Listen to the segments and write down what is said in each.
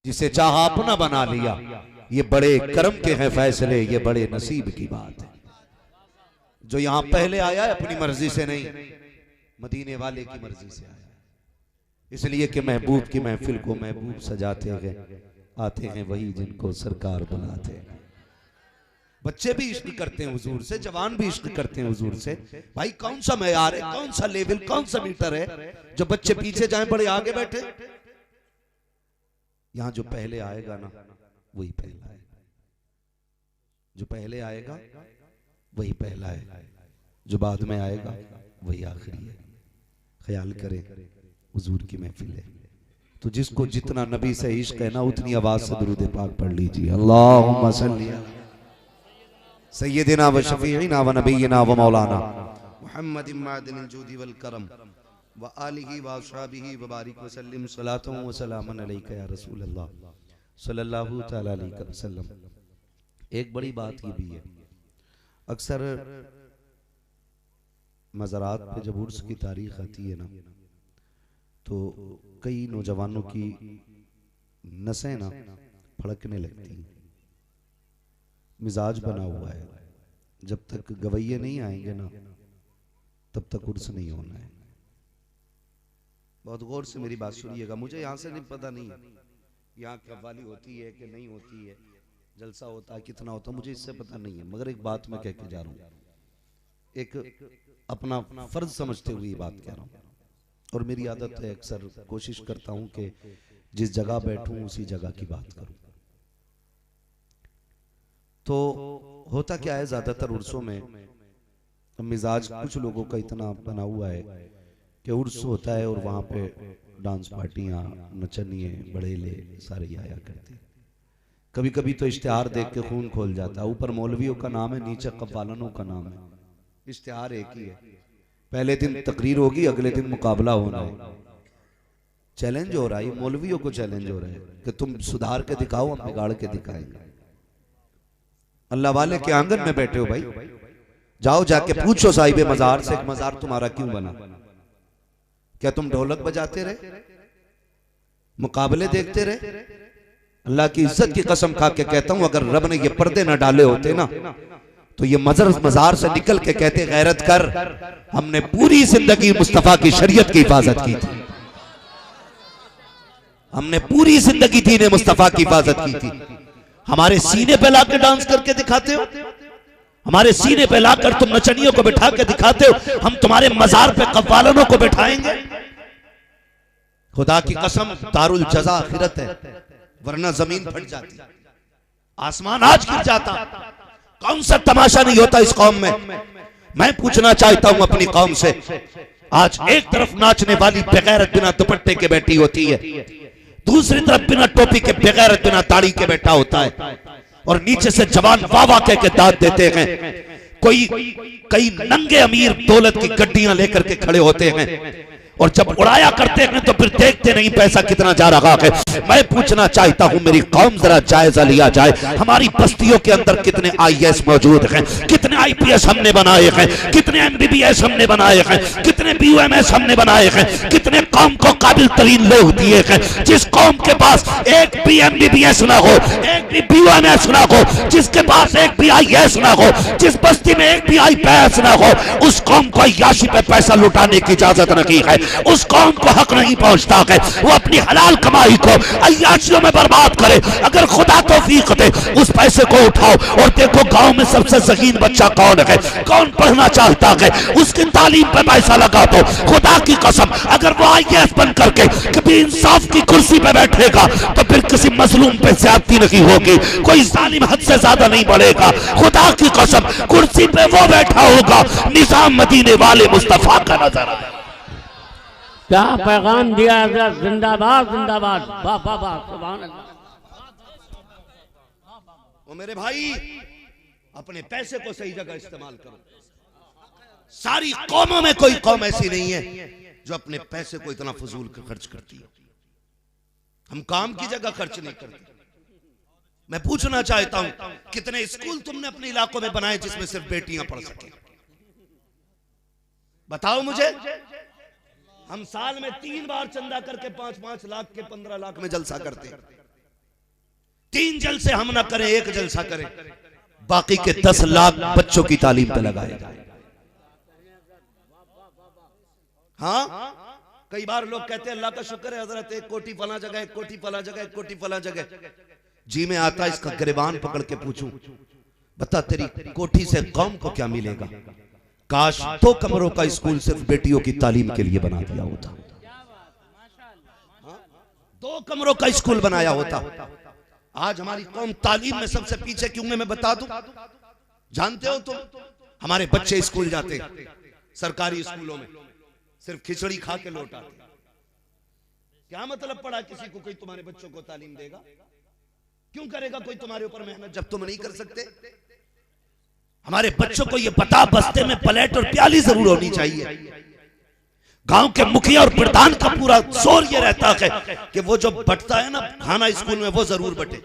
जिसे चाहा अपना बना लिया। ये बड़े कर्म के हैं फैसले, ये बड़े नसीब की बात है। जो यहां पहले आया है अपनी मर्जी से नहीं, मदीने वाले की मर्जी से आया, इसलिए कि महबूब की महफिल को महबूब सजाते गए, आते हैं वही जिनको सरकार बुलाते हैं। बच्चे भी इश्क करते हैं हुजूर से, जवान भी इश्क करते हैं हुजूर से। भाई कौन सा मयार है, कौन सा लेवल, कौन सा मीटर है जो बच्चे पीछे जाएं बड़े आगे बैठे। यहां जो पहले आएगा ना वही पहला है, जो पहले आएगा वही पहला है, जो बाद में आएगा वही आखिरी है। ख्याल करें हुजूर की महफिल है तो जिसको जितना नबी से इश्क है ना उतनी आवाज से दुरूद पाक पढ़ लीजिए। अल्लाहुम्मा सल्ली अला सय्यदिना व शफीइना व नबीना व मौलाना मुहम्मद इमादिल जूदी वल करम व आलिहि व अस्हाबिहि व बारिक व सल्लिम सलातो व सलामन अलैका या रसूल अल्लाह सल्लल्लाहु तआला अलैहि वसल्लम। एक बड़ी बात ये भी है, अक्सर मज़ारात पे जब उर्स की तारीख आती है ना तो कई नौजवानों की नसें ना फड़कने लगती हैं। मिजाज बना हुआ है, जब तक गवैये नहीं आएंगे ना तब तक उर्स नहीं होना है। बहुत गौर से मेरी बात सुनिएगा, मुझे यहाँ से नहीं पता नहीं है यहाँ कव्वाली होती है कि नहीं होती है, जलसा होता है कितना होता है, मुझे इससे पता नहीं है, मगर एक बात मैं कह के जा रहा हूँ, एक अपना फर्ज समझते हुए ये बात कह रहा हूँ। और मेरी आदत है, अक्सर कोशिश करता हूँ कि जिस जगह बैठूं उसी जगह की बात करूं। तो होता क्या है, ज्यादातर उर्सों में मिजाज कुछ लोगों का इतना बना हुआ है कि उर्स होता है और वहां पे डांस पार्टियां, नचनिए, बड़ेले सारे आया करते हैं। कभी कभी तो इश्तिहार देख के खून खोल जाता है, ऊपर मौलवियों का नाम है, नीचे कव्वालनों का नाम है, इश्तिहार एक ही है। पहले दिन तकरीर होगी, अगले दिन मुकाबला होना है। चैलेंज हो रहा है, मौलवियों को चैलेंज हो रहा है कि तुम सुधार के दिखाओ, हम बिगाड़ के दिखाएंगे। अल्लाह वाले के आंगन में बैठे हो भाई, जाओ जाके पूछो साहिबे मजार से, मजार तुम्हारा क्यों बना? क्या तुम ढोलक बजाते रहे, मुकाबले देखते रहे? अल्लाह की इज्जत की कसम खा के कहता हूं, अगर रब ने ये पर्दे न डाले होते ना तो ये मजार से निकल के कहते गैरत कर, हमने पूरी जिंदगी मुस्तफा की शरीयत की हिफाजत की थी, हमने पूरी जिंदगी दीन मुस्तफा की हिफाजत की थी। हमारे सीने पे लाकर डांस करके दिखाते हो, हमारे सीने पे लाकर तुम नचनियों को बिठा के दिखाते हो, हम तुम्हारे मजार पे कव्वालनों को बिठाएंगे। खुदा की कसम दारुल जज़ा आखिरत है, वरना जमीन फट जाती, आसमान आज गिर जाता। कौन सा तमाशा नहीं होता इस कौम में। मैं पूछना चाहता हूं अपनी कौम से, आज एक तरफ नाचने वाली बेगैरत बिना दुपट्टे के बैठी होती है, दूसरी तरफ बिना टोपी के बेगैरत बिना दाढ़ी के बैठा होता है, और नीचे से जवान वाह वाह कह के दाद देते हैं। कोई कई नंगे अमीर दौलत की गड्डियां लेकर के खड़े होते हैं, और जब उड़ाया करते हैं तो फिर देखते नहीं पैसा कितना जा रहा है। मैं पूछना चाहता हूं मेरी कौम, जरा जायजा लिया जाए, हमारी बस्तियों के अंदर कितने आईएएस मौजूद हैं, कितने आईपीएस हमने बनाए हैं, कितने एमबीबीएस हमने बनाए हैं, कितने बीयूएमएस हमने बनाए हैं, कितने कौम को काबिल तरीन लोग दिए हैं। जिस कौम के पास एक भी एमबीबीएस ना हो, एक भी बीयूएमएस ना हो, जिसके पास एक भी आईएएस ना हो, जिस बस्ती में एक भी आईपीएस ना हो, उस कौम को अय्याशी पे पैसा लुटाने की इजाजत नहीं है। उस कौम को हक नहीं पहुंचता है वो अपनी हलाल कमाई को अय्याशियों में बर्बाद करे। अगर खुदा तौफीक दे उस पैसे को उठाओ और देखो गांव में सबसे ज़हीन बच्चा कौन है, कौन पढ़ना चाहता है, उसकी तालीम पे पैसा लगा दो। खुदा की कसम अगर वो आईएएस बन करके कभी इंसाफ की कुर्सी पे बैठेगा तो फिर किसी मजलूम पे ज्यादती नहीं होगी, कोई जालिम हद से ज्यादा नहीं बढ़ेगा। खुदा की कसम कुर्सी पे वो बैठा होगा, निजाम मदीने वाले मुस्तफा का नजर। क्या पैगाम दिया हज़रत, जिंदाबाद जिंदाबाद, वाह वाह वाह, सुभान अल्लाह। वो मेरे भाई अपने पैसे को सही जगह इस्तेमाल करो। सारी कौमों में कोई कौम ऐसी नहीं है जो अपने पैसे को इतना फजूल खर्च करती है। हम काम की जगह खर्च नहीं करते। मैं पूछना चाहता हूं कितने स्कूल तुमने अपने इलाकों में बनाए जिसमें सिर्फ बेटियां पढ़ सके? बताओ मुझे। हम साल में 3 बार चंदा करके 5-5 लाख के 15 लाख में जलसा करते हैं। 3 जलसे हम ना करें, 1 जलसा करें, बाकी के 10 लाख बच्चों की तालीम पे लगाए जाए। हाँ, कई बार लोग कहते हैं अल्लाह का शुक्र है हजरत 1 कोटी फला जगह, 1 कोटी फला जगह, 1 कोटी फला जगह। जी में आता इसका गिरबान पकड़ के पूछूं, बता तेरी कोठी से कौम को क्या मिलेगा? काश 2 कमरों का स्कूल सिर्फ बेटियों की तालीम के लिए बना दिया होता। 2 कमरों का स्कूल बनाया होता। आज हमारी कौम तालीम में सबसे पीछे क्यों है मैं बता दूं। जानते हो तुम, हमारे बच्चे स्कूल जाते सरकारी स्कूलों में सिर्फ खिचड़ी खा के लौट आते। क्या मतलब पड़ा किसी को कोई तुम्हारे बच्चों को तालीम देगा? क्यों करेगा कोई तुम्हारे ऊपर मेहनत जब तुम नहीं कर सकते? हमारे बच्चों को ये पता बस्ते में प्लेट और प्याली जरूर होनी चाहिए। गांव के मुखिया और प्रधान का पूरा जोर ये रहता है कि वो जो बंटता है ना खाना स्कूल में वो जरूर बटे।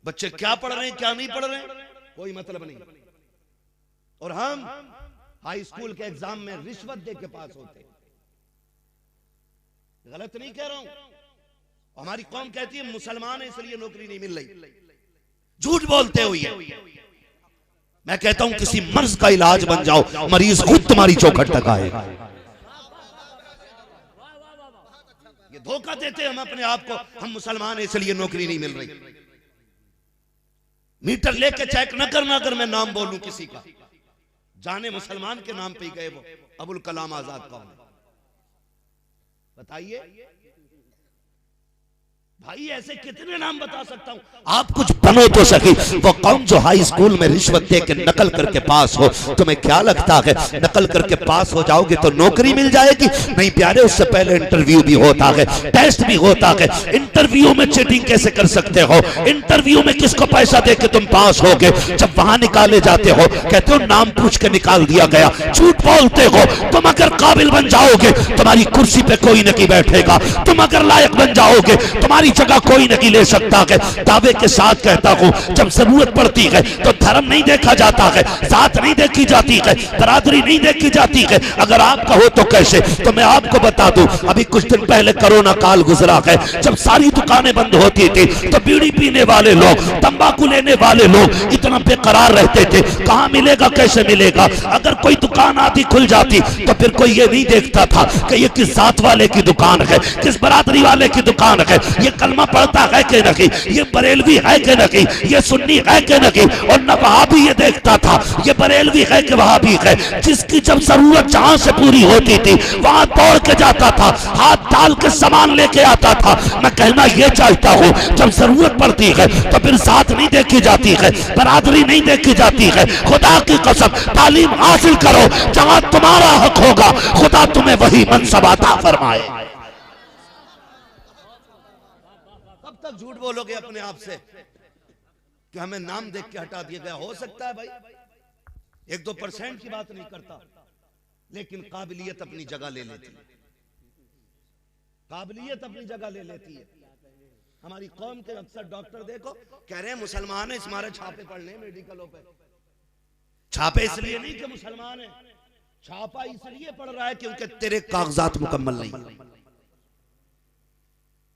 बच्चे क्या पढ़ रहे हैं क्या नहीं पढ़ रहे हैं कोई मतलब नहीं। और हम हाई स्कूल के एग्जाम में रिश्वत दे के पास होते। गलत नहीं कह रहा हूं। हमारी कौम कहती है मुसलमान है इसलिए नौकरी नहीं मिल रही। झूठ बोलते हो ये। मैं कहता हूं किसी मर्ज का इलाज बन जाओ, मरीज खुद तुम्हारी चौखट तक आएगा। ये धोखा देते हम अपने आप को, हम मुसलमान है इसलिए नौकरी नहीं मिल रही। मीटर लेके चेक न करना अगर मैं नाम बोलूं किसी का, जाने मुसलमान के नाम पे ही गए वो अबुल कलाम आजाद कौन है बताइए भाई? ऐसे कितने नाम बता सकता हूं। आप कुछ बनो तो सही। वो कौन जो हाई स्कूल में रिश्वत दे के नकल करके पास हो, तुम्हें क्या लगता है नकल करके पास हो जाओगे तो नौकरी मिल जाएगी? नहीं प्यारे, उससे पहले इंटरव्यू भी होता है, टेस्ट भी होता है। इंटरव्यू में चीटिंग कैसे कर सकते हो? इंटरव्यू में किसको पैसा दे के तुम पास होगे? जब वहां निकाले जाते हो कहते हो नाम पूछ के निकाल दिया गया। झूठ बोलते हो। तुम अगर काबिल बन जाओगे तुम्हारी कुर्सी पे कोई नहीं बैठेगा। तुम अगर लायक बन जाओगे तुम्हारी जगह कोई नहीं ले सकता है। दावे के साथ कहता हूं जब जरूरत पड़ती है तो धर्म नहीं देखा जाता है, जात नहीं देखी जाती है, बरादरी नहीं देखी जाती है। अगर आप कहो तो कैसे? तो मैं आपको बता दूं, अभी कुछ दिन पहले कोरोना काल गुजरा है, जब सारी दुकानें बंद होती थी तो बीड़ी पीने वाले लोग, तंबाकू लेने वाले लोग इतना बेकरार रहते थे कहां मिलेगा कैसे मिलेगा। अगर कोई दुकान आधी खुल जाती तो फिर कोई ये नहीं देखता था कि ये किस जात वाले की दुकान है, किस बरादरी वाले की दुकान है, ये कलमा पढ़ता है कि नहीं, ये बरेलवी है कि नहीं, ये सुन्नी है कि नहीं। और न वहाबी ये देखता था ये बरेलवी है कि वहाबी है। जिसकी जब जरूरत जहां से पूरी होती थी वहां दौड़ के जाता था, हाथ डाल के सामान लेके आता था। मैं कहना ये चाहता हूं जब जरूरत पड़ती है तो फिर साथ नहीं देखी जाती है, बरादरी नहीं देखी जाती है। खुदा की कसम तालीम हासिल करो, जहां तुम्हारा हक होगा खुदा तुम्हें वही मनसब अता फरमाए। कब तक झूठ बोलोगे अपने आप से कि हमें नाम देख के हटा दिया गया? हो सकता है भाई 1-2% की बात नहीं करता, लेकिन काबिलियत अपनी जगह ले लेती है। काबिलियत अपनी जगह ले लेती है। हमारी कौम के अक्सर डॉक्टर देखो कह रहे हैं मुसलमान है, हमारे छापे पड़ने मेडिकलों पे। छापे इसलिए नहीं कि मुसलमान है, छापा इसलिए पड़ रहा है क्योंकि तेरे कागजात मुकम्मल नहीं।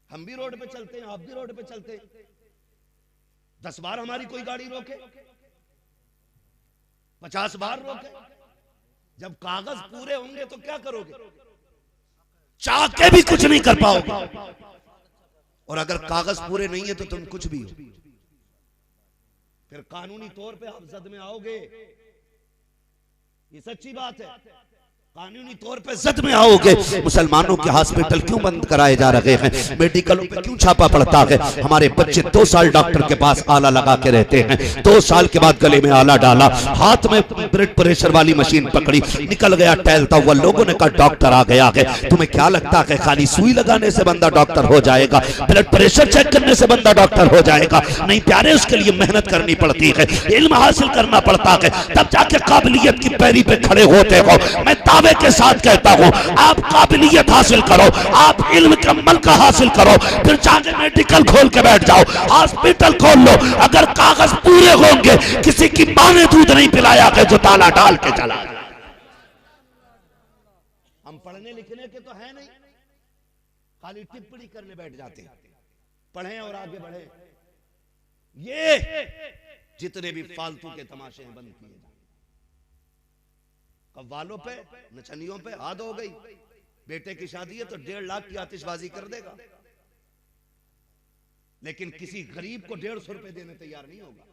हम भी रोड पे चलते हैं, आप भी रोड पे चलते हैं, 10 बार हमारी कोई गाड़ी रोके, 50 बार रोके। जब कागज पूरे होंगे तो क्या करोगे? चाह के भी कुछ नहीं कर पाओगे। और अगर कागज पूरे नहीं है तो तुम कुछ भी हो, फिर कानूनी तौर पे आप जद में आओगे। ये सच्ची बात है, कानूनी तौर पे जद में आओगे। मुसलमानों के हॉस्पिटल क्यों बंद कराए जा रहे हैं? मेडिकलों पे क्यों छापा पड़ता है? हमारे बच्चे 2 साल डॉक्टर के पास आला लगा के रहते हैं, 2 साल के बाद गले में आला डाला, हाथ में ब्लड प्रेशर वाली मशीन पकड़ी, निकल गया टहलता हुआ। लोगों ने कहा डॉक्टर आ गया है। तुम्हें क्या लगता है खाली सुई लगाने से बंदा डॉक्टर हो जाएगा, ब्लड प्रेशर चेक करने से बंदा डॉक्टर हो जाएगा? नहीं प्यारे, उसके लिए मेहनत करनी पड़ती है, इल्म हासिल करना पड़ता है, तब जाके काबिलियत की पैरी पे खड़े होते हो। मैं दावे के साथ कहता हूं आप काबिलियत हासिल करो, आप इल्म का मलका हासिल करो, फिर जाके मेडिकल खोल के बैठ जाओ, हॉस्पिटल खोल लो। अगर कागज पूरे होंगे, किसी की मां ने दूध नहीं पिलाया है जो ताला डाल के चला। हम पढ़ने लिखने के तो है नहीं, खाली टिप्पणी करने बैठ जाते हैं। पढ़ें और आगे बढ़े, ये जितने भी फालतू के तमाशे हैं बंद किए जाए। कव्वालों पे, नचनियों पे आद हो गई। बेटे की शादी है तो 1.5 लाख की आतिशबाजी कर देगा, लेकिन किसी गरीब को 150 रुपए देने तैयार नहीं होगा।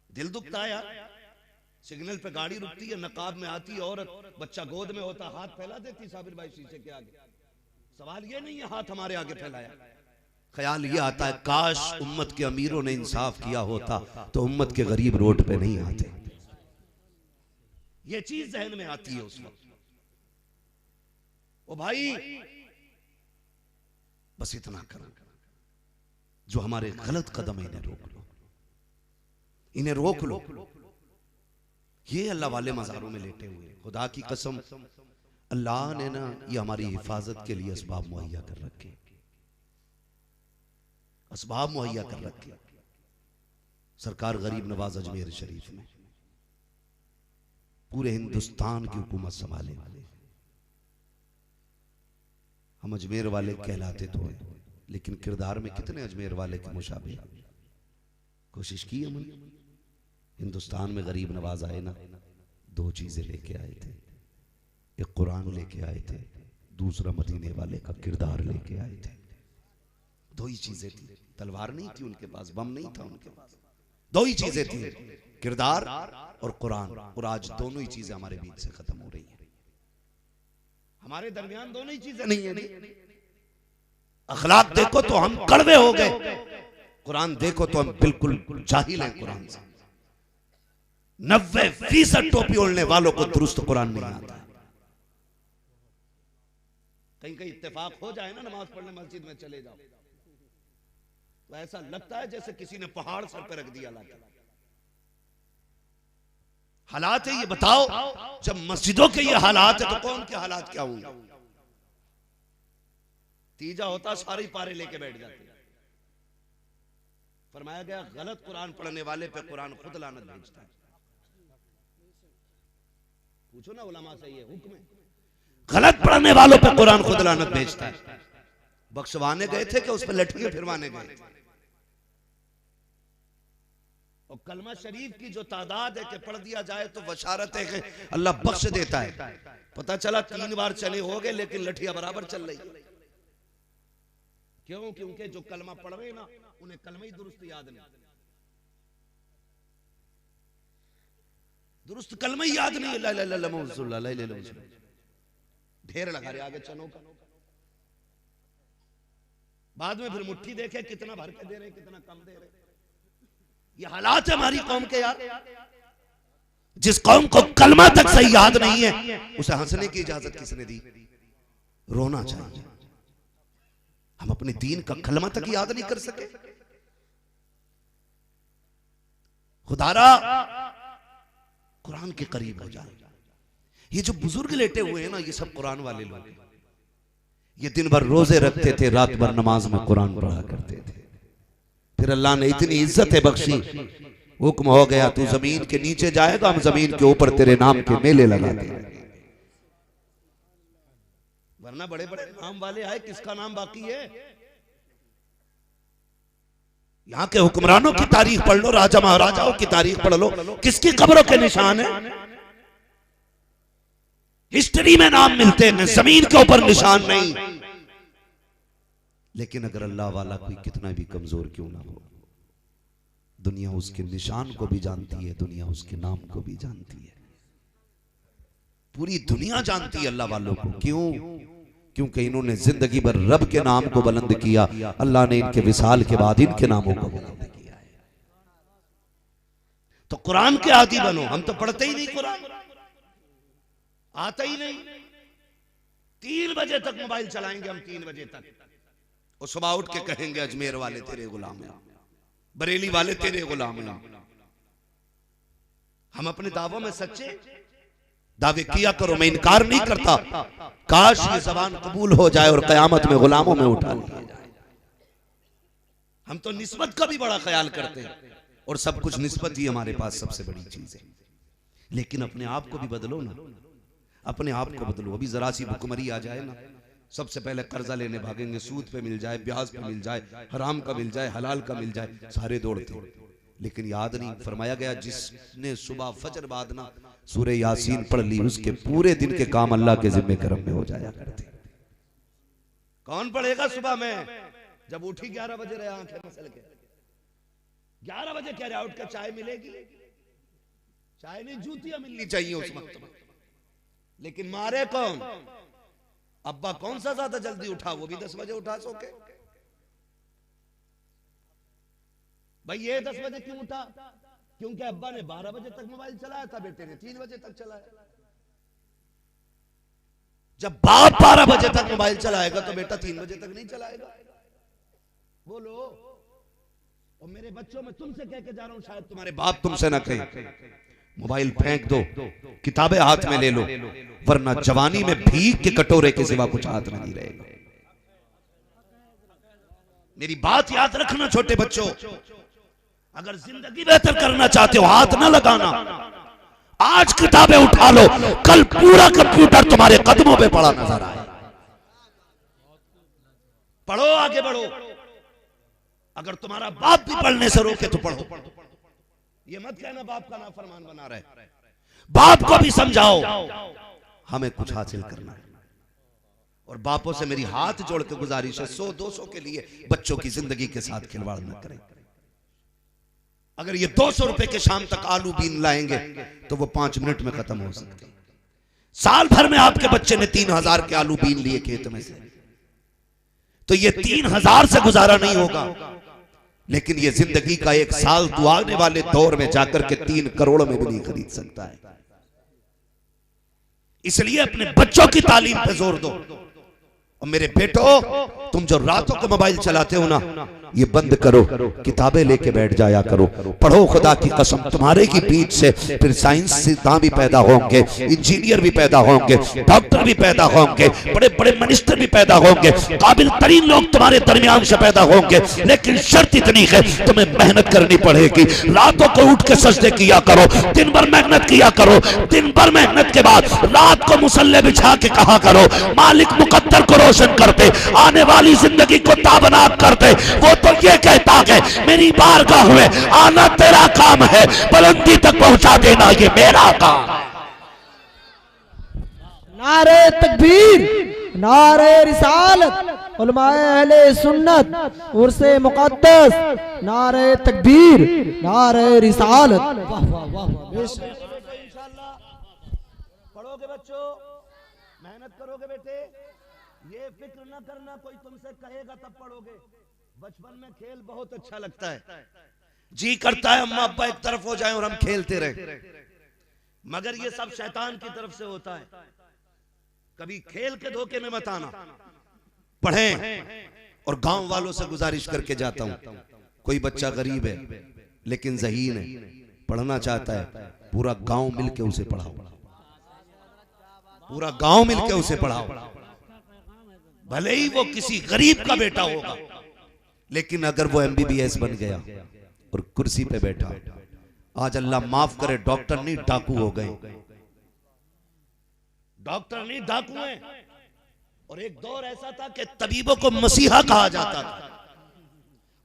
दिल दुखता है यार। सिग्नल पे गाड़ी रुकती है, नकाब में आती है औरत, बच्चा गोद में होता, हाथ फैला देती साबिर भाई शीशे के आगे। सवाल ये नहीं है हाथ हमारे आगे फैलाया, ख्याल ये आता है काश उम्मत के अमीरों ने इंसाफ किया होता तो उम्मत के गरीब रोड पे नहीं आते। ये चीज जहन में आती है उस वक्त। ओ भाई बस इतना करो, जो हमारे गलत कदम है इन्हें रोक लो, इन्हें रोक लो। ये अल्लाह वाले मज़ारों में लेटे हुए, खुदा की कसम अल्लाह ने ना ये हमारी हिफाजत के लिए असबाब मुहैया कर रखे, असबाब मुहैया कर रखे। सरकार गरीब नवाज अजमेर शरीफ में पूरे हिंदुस्तान की हुकूमत संभाले वाले। हम अजमेर वाले कहलाते तो हैं, लेकिन किरदार में कितने अजमेर वाले के मुशाबे। कोशिश की हमने। हिंदुस्तान में गरीब नवाज आए ना, 2 चीजें लेके आए थे। एक कुरान लेके आए थे, दूसरा मदीने वाले का किरदार लेके आए थे। 2 ही चीजें थी। तलवार नहीं थी उनके पास, बम नहीं था उनके पास, 2 ही चीजें थी, किरदार और कुरान। और आज दोनों ही चीजें हमारे बीच से खत्म हो रही है। हमारे दरमियान दोनों ही चीजें नहीं है। नहीं, अखलाक देखो तो हम कड़वे हो गए, कुरान देखो तो हम बिल्कुल जाहिल हैं कुरान से। 90% टोपी ओढ़ने वालों को दुरुस्त कुरान नहीं आता। कहीं कहीं इत्तेफाक हो जाए ना, नमाज पढ़ने मस्जिद में चले जाओ तो ऐसा लगता है जैसे किसी ने पहाड़ सर पे रख दिया। हालात है ये बताओ, जब मस्जिदों के ये हालात है तो कौन के हालात क्या होंगे। तीजा होता सारे पारे लेके बैठ जाते। फरमाया गया गलत कुरान पढ़ने वाले पे कुरान खुद लानत भेजता है। पूछो ना उलमा से, ये हुक्म है, गलत पढ़ने वालों पे कुरान खुद लानत भेजता है। बख्शवाने गए थे कि उस पर लठियां फिरवाने गए थे। और कलमा शरीफ की जो तादाद है कि पढ़ दिया जाए तो बशारत है कि अल्लाह बख्श देता है। पता चला 3 बार चले हो गए लेकिन लठिया बराबर चल रही। क्यों? क्योंकि जो कलमा पढ़ रहे ना उन्हें कलमा ही दुरुस्त याद नहीं, दुरुस्त कलमा ही याद नहीं। ला ला ला ला ला ला ला ढेर लगा रहे आगे चनो का। बाद में फिर मुट्ठी देखे कितना भर के दे रहे कितना कम दे रहे। ये हालात है हमारी कौम के यार। जिस कौम को कलमा तक सही याद नहीं है उसे हंसने की इजाजत किसने दी? रोना चाहिए। हम अपने दीन का कलमा तक याद नहीं कर सके। खुदारा कुरान के करीब हो जाए। ये जो बुजुर्ग लेटे हुए हैं ना, ये सब कुरान वाले लोग। ये दिन भर रोजे रखते थे, रात भर नमाज में कुरान पढ़ा करते थे। फिर अल्लाह ने इतनी इज्जत बख्शी, हुक्म हो गया तू जमीन के नीचे जाएगा, हम जमीन के ऊपर तेरे नाम के मेले लगाते हैं। वरना बड़े बड़े नाम वाले आए, किसका नाम बाकी है? यहाँ के हुक्मरानों की तारीख पढ़ लो, राजा महाराजाओं की तारीख पढ़ लो, किसकी कब्रों के निशान है? हिस्ट्री में नाम मिलते हैं, जमीन के ऊपर निशान नहीं। लेकिन अगर अल्लाह वाला कोई कितना भी कमजोर क्यों ना हो, दुनिया उसके निशान को भी जानती है, दुनिया उसके नाम को भी जानती है। पूरी दुनिया जानती है अल्लाह वालों को। क्यों? क्योंकि इन्होंने जिंदगी भर रब के नाम को बुलंद किया। अल्लाह ने इनके विसाल के बाद इनके नामों को बुलंद किया है। तो कुरान के आदी बनो। हम तो पढ़ते ही नहीं कुरान, आता ही नहीं। 3 बजे तक मोबाइल चलाएंगे हम, 3 बजे तक। और सुबह उठ के कहेंगे अजमेर वाले तेरे गुलाम हैं, बरेली वाले तेरे गुलाम हैं। हम अपने दावों में सच्चे दावे किया करो, मैं इनकार नहीं करता। काश ये जबान कबूल हो जाए और कयामत में गुलामों में उठा लिया जाए। हम तो निस्बत का भी बड़ा ख्याल करते हैं, और सब कुछ निस्बत ही हमारे पास सबसे बड़ी चीज है। लेकिन अपने आप को भी बदलो ना, अपने आप को बदलो। अभी जरा सी भुखमरी आ जाए ना, सबसे पहले कर्जा लेने भागेंगे, सूद पे मिल जाए, ब्याज पे मिल जाए, हराम का मिल जाए, हलाल का मिल जाए, सारे दौड़ते। लेकिन याद नहीं, फरमाया गया जिसने सुबह फजर बाद ना सूरह यासीन पढ़ ली, उसके पूरे दिन के काम अल्लाह के जिम्मे करम में हो जाया करते। कौन पढ़ेगा सुबह में? जब उठी 11 बजे रहे आंखें मसल के, 11 बजे कह रहे उठ कर चाय मिलेगी, चाय नहीं जूतियां मिलनी चाहिए उस वक्त में। लेकिन मारे कौन? अब्बा कौन सा ज्यादा जल्दी उठा, वो भी 10 बजे उठा सो के। भाई ये 10 बजे क्यों उठा? क्योंकि अब्बा ने 12 बजे तक मोबाइल चलाया था, बेटे ने 3 बजे तक चलाया। जब बाप 12 बजे तक मोबाइल चलाएगा तो बेटा 3 बजे तक नहीं चलाएगा। बोलो। और मेरे बच्चों में तुमसे कह के जा रहा हूं, शायद तुम्हारे बाप तुमसे ना कहे, मोबाइल फेंक दो, किताबें हाथ में ले लो, वरना जवानी में भीख के कटोरे के सिवा कुछ हाथ में नहीं रहेगा। मेरी बात याद रखना छोटे बच्चों, अगर जिंदगी बेहतर करना चाहते हो हाथ ना लगाना। आज किताबें उठा लो, कल पूरा कंप्यूटर तुम्हारे कदमों पे पड़ा नजर आए। पढ़ो, आगे बढ़ो। अगर तुम्हारा बाप भी पढ़ने से रोके तो पढ़ो। ये मत कहना बाप का नाफरमान बना रहे। बाप को भी समझाओ हमें कुछ हासिल करना है। और बापों से मेरी हाथ जोड़ के गुजारिश है, 100-200 के लिए बच्चों की जिंदगी के साथ खिलवाड़ न करें। अगर ये 200 रुपए के शाम तक आलू बीन लाएंगे तो वो 5 मिनट में खत्म हो सकते हैं। साल भर में आपके बच्चे ने 3000 के आलू बीन लिए खेत में से, तो ये 3000 से गुजारा नहीं होगा। लेकिन ये जिंदगी का 1 साल तो आने वाले दौर में जाकर के 3 करोड़ में भी नहीं खरीद सकता है। इसलिए अपने बच्चों की तालीम पे जोर दो। और मेरे बेटो, तुम जो रातों को मोबाइल चलाते हो ना, ये बंद करो, किताबें लेके बैठ जाया करो, पढ़ो। खुदा की कसम, तुम्हारे की पीठ से फिर साइंसदान भी पैदा होंगे, इंजीनियर भी पैदा होंगे, डॉक्टर भी पैदा होंगे, बड़े बड़े मिनिस्टर भी पैदा होंगे, काबिल तरीन लोग तुम्हारे दरमियान से पैदा होंगे। लेकिन शर्त इतनी है, तुम्हें मेहनत करनी पड़ेगी। रातों को उठ के सजदे किया करो, दिन भर मेहनत किया करो। दिन भर मेहनत के बाद रात को मुसल्ले बिछा के कहा करो, मालिक मुकद्दर को रोशन करते, आने वाली जिंदगी को ताबनाक करते। वो तो ये कहता है मेरी बारगाह में आना तेरा काम है, बुलंदी तक पहुंचा देना ये मेरा काम। नारे तकबीर, नारे रिसालत, उलमाए अहले सुन्नत, उर्से मुक़द्दस, नारे तकबीर, नारे रिसालत। वाह वाह वाह वाह। इंशाअल्लाह पढ़ोगे बच्चों, मेहनत करोगे बेटे, ये फिक्र न करना कोई तुमसे कहेगा तब पढ़ोगे। बचपन में खेल बहुत अच्छा लगता है, जी करता है अम्मा अब्बा एक तरफ हो जाएं और हम खेलते रहे, मगर ये सब शैतान की तरफ से होता है। कभी खेल के धोखे में मत आना, पढ़ें। और गांव वालों से गुजारिश करके जाता हूं, कोई बच्चा गरीब है लेकिन ज़हीन है, पढ़ना चाहता है, पूरा गांव मिलके उसे पढ़ाओ, पूरा गांव मिलके उसे पढ़ाओ। भले ही वो किसी गरीब का बेटा होगा, लेकिन अगर वो MBBS बन गया और कुर्सी पे बैठा, आज अल्लाह माफ करे डॉक्टर नहीं डाकू हो गए, डॉक्टर नहीं डाकू हैं। और एक दौर ऐसा था कि तबीबों को मसीहा कहा जाता था,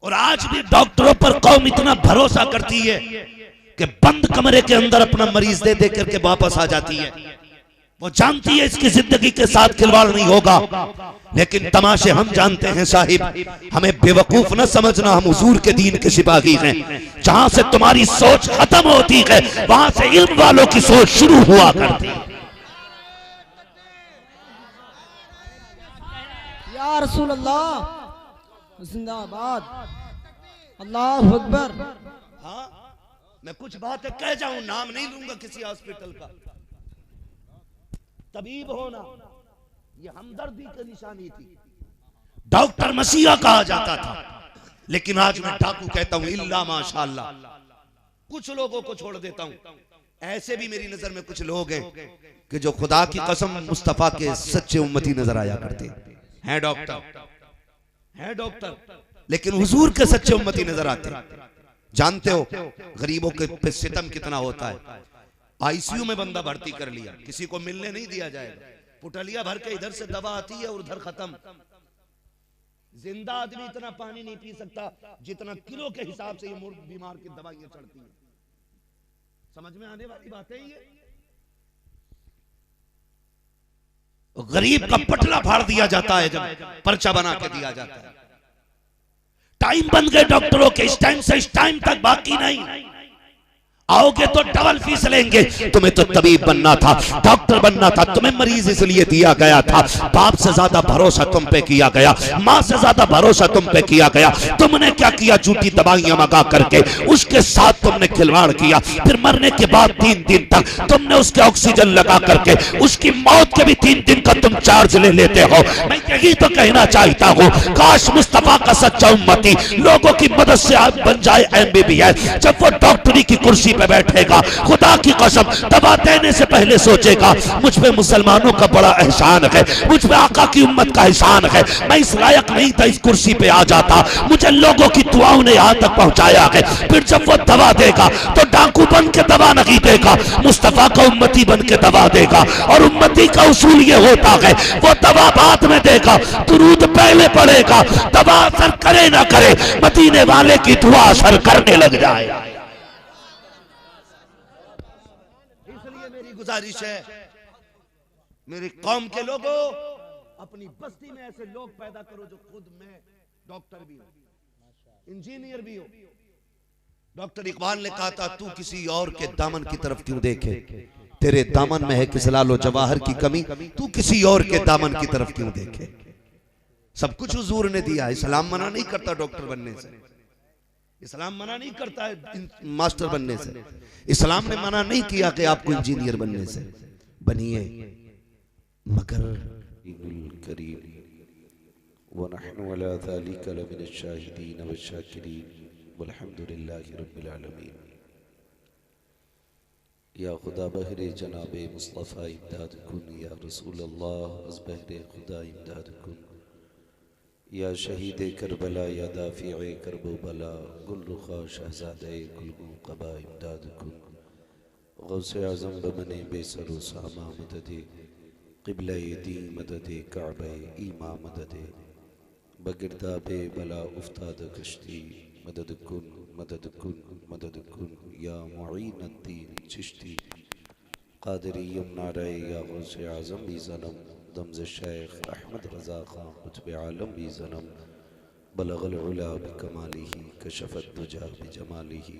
और आज भी डॉक्टरों पर कौम इतना भरोसा करती है कि बंद कमरे के अंदर अपना मरीज दे दे करके वापस आ जाती है। वो जानती है इसकी जिंदगी के साथ खिलवाड़ नहीं होगा। लेकिन तमाशे हम जानते हैं साहिब, हमें बेवकूफ न समझना, हम हुजूर के दीन के सिपाही हैं। जहां से तुम्हारी सोच खत्म होती है वहां से इल्म वालों की सोच शुरू हुआ करती है। या रसूल अल्लाह जिंदाबाद, अल्लाह अकबर। हाँ, मैं कुछ बातें कह जाऊं, नाम नहीं लूंगा किसी हॉस्पिटल का। तबीब होना ये हमदर्दी की निशानी थी, डॉक्टर मसीहा कहा जाता था। लेकिन आज मैं डाकू कहता हूं, इल्ला माशाअल्लाह। कुछ लोगों को छोड़ देता हूं, ऐसे भी मेरी नजर में कुछ लोग हैं कि जो खुदा की कसम मुस्तफा के सच्चे उम्मती नजर आया करते हैं। डॉक्टर लेकिन हुजूर के सच्चे उम्मती नजर आते। जानते हो गरीबों के पे सितम कितना होता है। ICU में बंदा भर्ती कर लिया, किसी को मिलने नहीं दिया जाएगा, पुटलिया भर के इधर से दवा आती है और उधर खत्म। जिंदा आदमी इतना पानी नहीं पी सकता जितना किलो के हिसाब से ये मुर्ग बीमार की दवाइयां चढ़ती हैं। समझ में आने वाली बात है ये। गरीब का पटला फाड़ दिया जाता है जब पर्चा बना के दिया जाता है। टाइम बन गए डॉक्टरों के, इस टाइम से इस टाइम तक बाकी नहीं। आओगे तो डबल फीस लेंगे। तुम्हें तो तबीब बनना था, डॉक्टर बनना था, तुम्हें मरीज इसलिए दिया गया था। बाप से ज्यादा भरोसा तुम पे किया गया, माँ से ज्यादा भरोसा तुम पे किया गया। तुमने क्या किया? झूठी दवाइयां मंगा करके उसके साथ तुमने खिलवाड़ किया। फिर मरने के बाद 3 दिन तक तुमने उसके ऑक्सीजन लगा करके उसकी मौत के भी 3 दिन का तुम चार्ज ले लेते हो। मैं यही तो कहना चाहता हूँ, काश मुस्तफा का सच्चा उम्मती लोगों की मदद से आज बन जाए MBBS। जब वो डॉक्टरी की कुर्सी पे बैठेगा, खुदा की कसम दवा देने से पहले सोचेगा मुझ पे मुसलमानों का बड़ा एहसान है, मुझ पे आका की उम्मत का एहसान है। मैं इस लायक नहीं था इस कुर्सी पे आ जाता, मुझे लोगों की दुआओं ने यहां तक पहुंचाया है। फिर जब वो दवा देगा तो डाकू बन के दवा नहीं देगा, मुस्तफा का उम्मती बन के दवा देगा। और उम्मती का उसूल ये होता है, वो दवा बाद में देगा, दुरूद पहले पड़ेगा। दवा असर करे ना करे, मदीने वाले की दुआ असर करने लग जाए। गुजारिश है मेरी कौम के लोगों, अपनी बस्ती में ऐसे लोग पैदा करो जो खुद में डॉक्टर भी हो, इंजीनियर भी हो। डॉक्टर इकबाल ने कहा था, तू किसी और के दामन की तरफ क्यों देखे, तेरे दामन में है किस लालो जवाहर की कमी, तू किसी और के दामन की तरफ क्यों देखे। सब कुछ हुजूर ने दिया। इस्लाम मना नहीं करता डॉक्टर बनने से, इस्लाम मना नहीं करता है मास्टर बनने से, इस्लाम ने मना नहीं किया कि आपको इंजीनियर बनने से। बनिए, मगर करीम वनहनु अला ज़ालिका लमिन शाहिदीन व शाकिरीन वल्हम्दुलिल्लाहि रब्बिल आलमीन। या खुदा बहरे जनाबे मुस्तफ़ा इमदाद कुन, या रसूल अल्लाह अज़ बहरे खुदा इमदाद कुन, या शहीद करबला, या दाफ़िए करबो बला, गुल रुखा शहज़ादे गुलगू क़बा इमदाद कुन। गौसे आज़म बमने बेसरो सामा मददे, क़िबला दी मददे काबे ईमा मददे, बगिरदा बे बला उफ्ताद कश्ती, मदद कुन मदद कुन मदद कुन, या मुईनुद्दीन चिश्ती क़ादिरी यमनारे, या गौसे आज़म भी ज़नम दमज़ शेख अहमद रज़ा खां कुतुब आलम भी ज़नम, बलगल उला बिकमालिही कशफत दुजा बिजमालिही,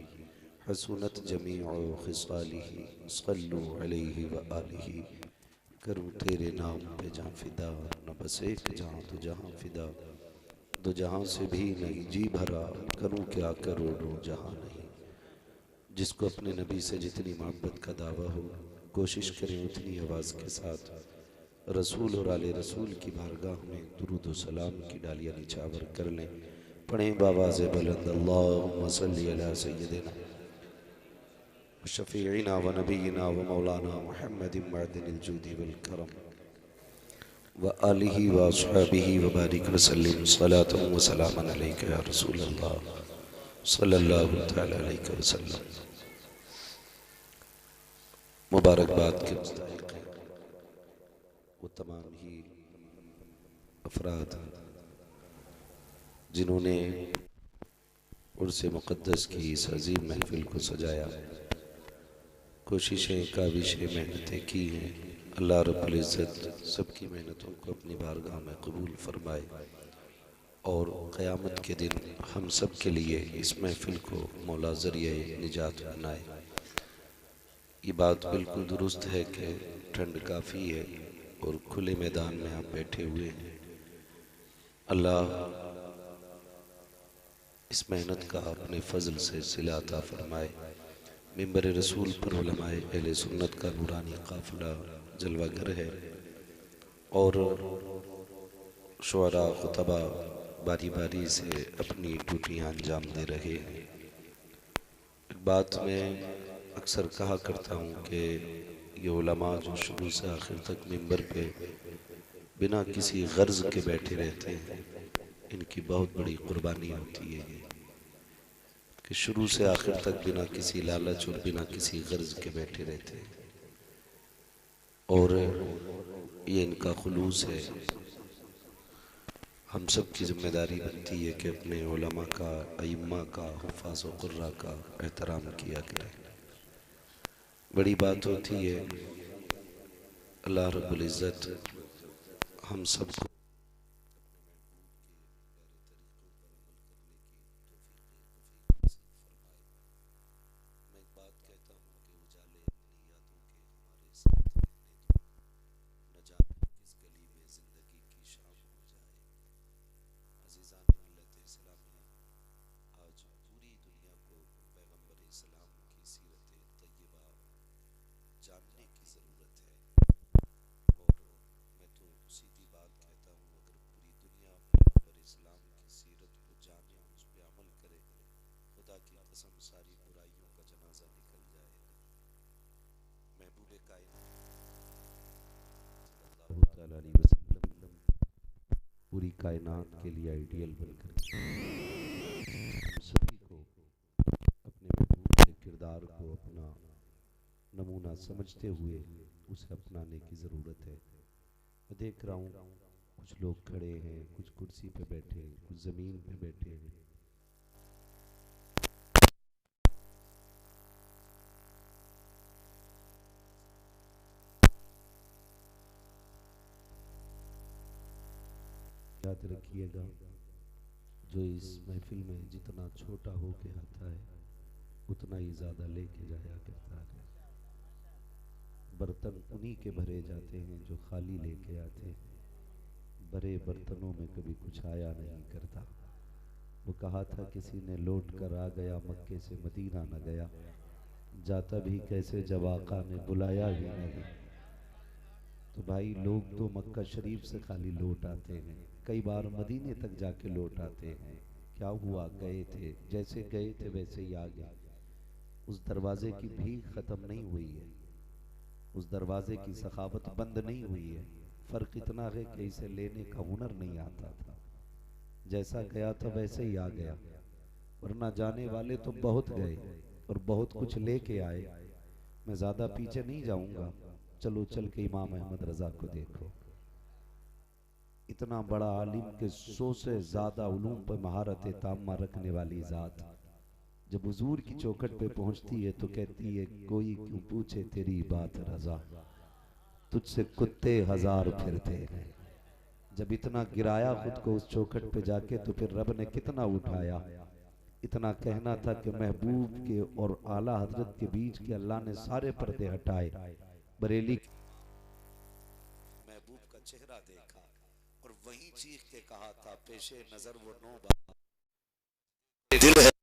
हसूनत जमीउ खिसालिही सल्लु अलैहि व आलिही। करूँ तेरे नाम पे जां फिदा, न बस एक जहाँ तो जहाँ फिदा, दो जहाँ से भी नहीं जी भरा, करूँ क्या करोड़ों जहाँ नहीं। जिसको अपने नबी से जितनी मोहब्बत का दावा हो, कोशिश करें उतनी आवाज़ के साथ रसूल और आले रसूल की बारगाह में दुरूद व सलाम की डालियाँ निछावर कर लें। पढ़ें बावाज़ बुलंद, अल्लाहुम्मा सल्ली अला सय्यदिना शफ़ीइना व नबीना व मौलाना मुहम्मदिन मअदिनिल जूदी वल करम व आलिही व अस्हाबिही व बारिक व सल्लिम सलातन व सलामन अलैका या रसूल अल्लाह सल्लल्लाहु तआला अलैहि वसल्लम। मुबारकबाद के मुस्तहिक़ हैं वो तमाम ही अफराद जिन्होंने उर्स मुक़द्दस की इस अज़ीम महफ़िल को सजाया, कोशिशें काविशें मेहनतें की हैं। अल्लाह रब्बुल इज़्ज़त सबकी मेहनतों को अपनी बारगाह में कबूल फरमाए और क़यामत के दिन हम सब के लिए इस महफ़िल को मौला ज़रिए निजात बनाए। ये बात बिल्कुल दुरुस्त है कि ठंड काफ़ी है और खुले मैदान में आप बैठे हुए हैं। अल्लाह इस मेहनत का अपने फजल से सिला अता फरमाए। मिंबर रसूल पर उलमाए अहले सुन्नत का नूरानी काफ़िला जलवागर है और शुअरा खुतबा बारी बारी से अपनी ड्यूटियाँ अंजाम दे रहे हैं। एक बात मैं अक्सर कहा करता हूँ कि ये उलमा जो शुरू से आखिर तक मिंबर पे बिना किसी गर्ज के बैठे रहते हैं, इनकी बहुत बड़ी कुर्बानी होती है ये कि शुरू से आखिर तक बिना किसी लालच और बिना किसी गर्ज के बैठे रहते हैं। और ये इनका खुलूस है। हम सब की जिम्मेदारी बनती है कि अपने उलमा का, अइम्मा का, हुफ़ाज़ व क़ुर्रा का एहतराम किया करें। बड़ी बात होती है अल्लाह रब्बुल इज़्ज़त हम सबको जानने की ज़रूरत है। और मैं तो सीधी बात कहता हूँ, अगर पूरी दुनिया पैगंबर इस्लाम की सीरत को जाने और उस पर अमल करे, खुदा की कसम सारी बुराइयों का जनाजा निकल जाएगा। महबूब कायनात सल्लल्लाहु तआला अलैहि वसल्लम पूरी कायनात के लिए आइडियल बनकर हम सभी को अपने महबूब के किरदार को अपना नमूना समझते हुए उसे अपनाने की ज़रूरत है। मैं देख रहा हूँ कुछ लोग खड़े हैं, कुछ कुर्सी पे बैठे हैं, कुछ ज़मीन पे बैठे हैं। याद रखिएगा, जो इस महफिल में जितना छोटा होके आता है उतना ही ज़्यादा लेके जाया करता है। बर्तन उन्हीं के भरे जाते हैं जो खाली लेके आते हैं। भरे बर्तनों में कभी कुछ आया नहीं करता। वो कहा था किसी ने लौट कर आ गया मक्के से मदीना न गया, जाता भी कैसे जब आका ने बुलाया ही नहीं। तो भाई लोग तो मक्का शरीफ से खाली लौट आते हैं, कई बार मदीने तक जाके लौट आते हैं। क्या हुआ, गए थे, जैसे गए थे वैसे ही आ गए। उस दरवाजे की भीख खत्म नहीं हुई है, उस दरवाजे की सखावत बंद नहीं हुई है। फर्क इतना है कि इसे लेने का हुनर नहीं आता था। जैसा गया था वैसे ही आ गया, वरना जाने वाले तो बहुत गए और बहुत कुछ लेके आए। मैं ज्यादा पीछे नहीं जाऊंगा, चलो चल के इमाम अहमद रजा को देखो। इतना बड़ा आलिम के 100 से ज्यादा उलूम पर महारत तामा रखने वाली जात जब हुजूर की चौखट पे पहुंचती है तो कहती है कोई क्यों पूछे तेरी बात रजा, तुझसे कुत्ते हजार फिरते हैं। जब इतना गिराया खुद को उस चौखट पे जाके तो फिर रब ने कितना उठाया। इतना कहना था कि महबूब के और आला हजरत के बीच के अल्लाह ने सारे पर्दे हटाए। बरेली महबूब का चेहरा देखा और वहीं चीख के कहा था पेशे नजर वो 9 बार दिल है